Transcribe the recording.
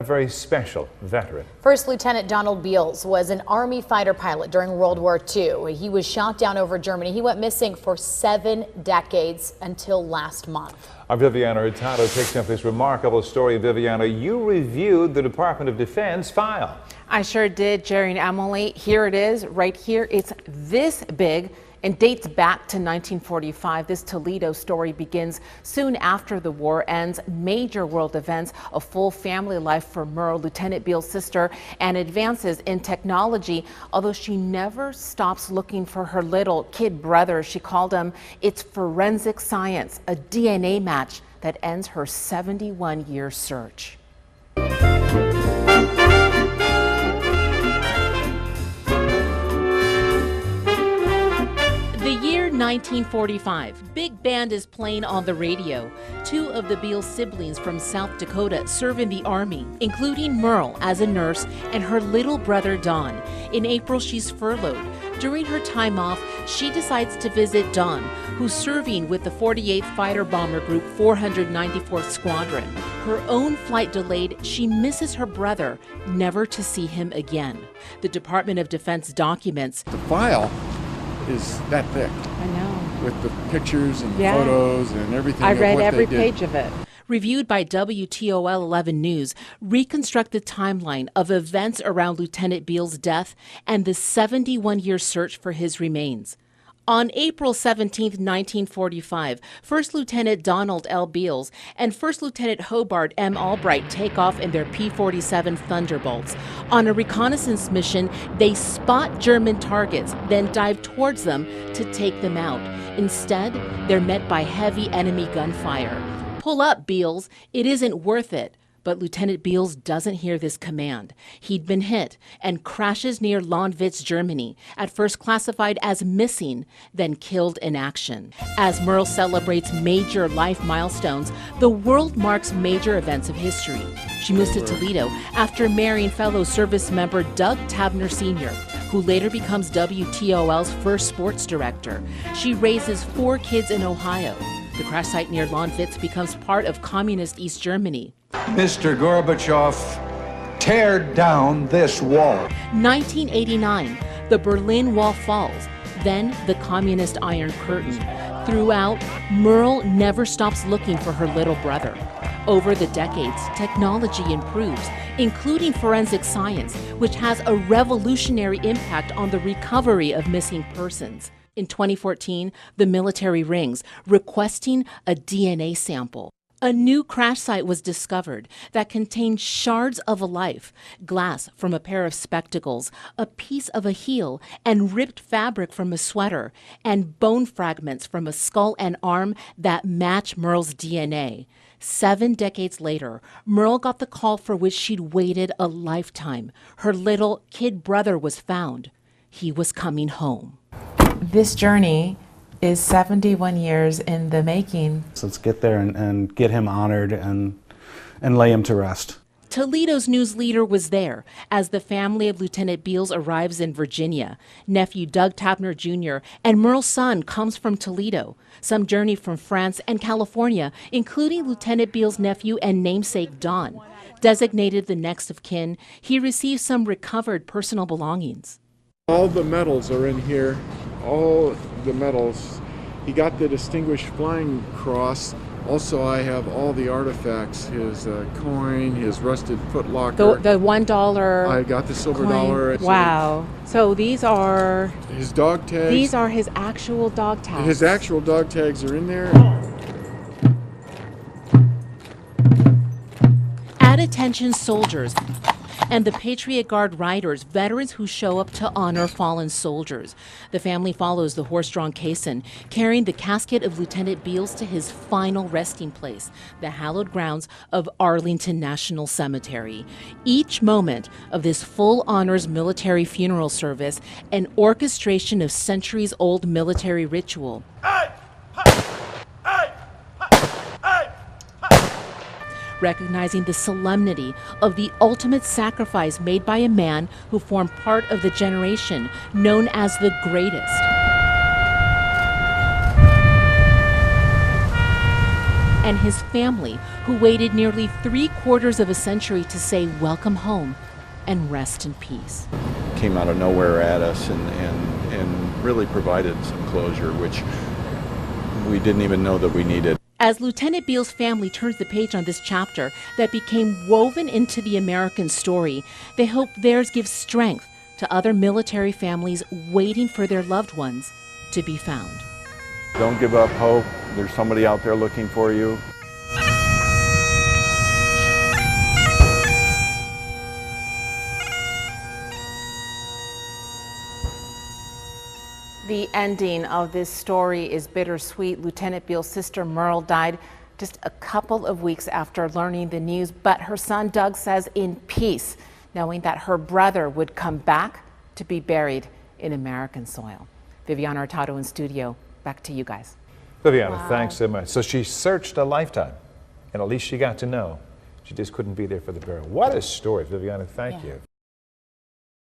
A very special veteran. First Lieutenant Donald Beals was an Army fighter pilot during World War II. He was shot down over Germany. He went missing for 7 decades until last month. Our Viviana Hurtado takes up this remarkable story. Viviana, you reviewed the Department of Defense file. I sure did, Jerry and Emily. Here it is, right here. It's this big and dates back to 1945. This Toledo story begins soon after the war ends. Major world events, a full family life for Merle, Lieutenant Beals' sister, and advances in technology, although she never stops looking for her little kid brother. She called him. It's forensic science, a DNA match that ends her 71-year search. The year 1945. Big band is playing on the radio. 2 of the Beals siblings from South Dakota serve in the Army, including Merle as a nurse and her little brother Don. In April, she's furloughed. During her time off, she decides to visit Don, who's serving with the 48th Fighter Bomber Group 494th Squadron. Her own flight delayed, she misses her brother, never to see him again. The Department of Defense documents. The file is that thick. I know. With the pictures and the photos and everything. I read every page of it. Reviewed by WTOL 11 News, reconstruct the timeline of events around Lieutenant Beals' death and the 71-year search for his remains. On April 17, 1945, First Lieutenant Donald L. Beals and First Lieutenant Hobart M. Albright take off in their P-47 Thunderbolts. On a reconnaissance mission, they spot German targets, then dive towards them to take them out. Instead, they're met by heavy enemy gunfire. "Pull up, Beals. It isn't worth it." But Lieutenant Beals doesn't hear this command. He'd been hit and crashes near Lonwitz, Germany, at first classified as missing, then killed in action. As Merle celebrates major life milestones, the world marks major events of history. She moves to Toledo after marrying fellow service member Doug Tabner Sr., who later becomes WTOL's first sports director. She raises 4 kids in Ohio. The crash site near Lonwitz becomes part of communist East Germany. Mr. Gorbachev, tear down this wall. 1989, the Berlin Wall falls, then the communist Iron Curtain. Throughout, Merle never stops looking for her little brother. Over the decades, technology improves, including forensic science, which has a revolutionary impact on the recovery of missing persons. In 2014, the military rings, requesting a DNA sample. A new crash site was discovered that contained shards of a life, glass from a pair of spectacles, a piece of a heel, and ripped fabric from a sweater, and bone fragments from a skull and arm that match Merle's DNA. 7 decades later, Merle got the call for which she'd waited a lifetime. Her little kid brother was found. He was coming home. This journey is 71 years in the making. So let's get there and get him honored and lay him to rest. Toledo's news leader was there as the family of Lieutenant Beals arrives in Virginia. Nephew Doug Tabner Jr. and Merle's son comes from Toledo. Some journey from France and California, including Lieutenant Beals' nephew and namesake Don. Designated the next of kin, he receives some recovered personal belongings. All the medals are in here. All the medals. He got the Distinguished Flying Cross. Also, I have all the artifacts, his coin, his rusted footlocker. The $1 I got the silver coin. dollar. Wow. So these are his dog tags. These are his actual dog tags. His actual dog tags are in there. At attention, soldiers and the Patriot Guard riders, veterans who show up to honor fallen soldiers. The family follows the horse-drawn caisson, carrying the casket of Lieutenant Beals to his final resting place, the hallowed grounds of Arlington National Cemetery. Each moment of this full honors military funeral service, an orchestration of centuries-old military ritual. Recognizing the solemnity of the ultimate sacrifice made by a man who formed part of the generation known as the greatest. and his family, who waited nearly 3/4 of a century to say welcome home and rest in peace. Came out of nowhere at us and really provided some closure, which we didn't even know that we needed. As Lieutenant Beals' family turns the page on this chapter that became woven into the American story, they hope theirs gives strength to other military families waiting for their loved ones to be found. Don't give up hope. There's somebody out there looking for you. The ending of this story is bittersweet. Lieutenant Beals' sister Merle died just a couple of weeks after learning the news, but her son Doug says in peace, knowing that her brother would come back to be buried in American soil. Viviana Hurtado in studio. Back to you guys. Viviana, Wow. thanks so much. So she searched a lifetime, and at least she got to know. She just couldn't be there for the burial. What a story, Viviana. Thank you.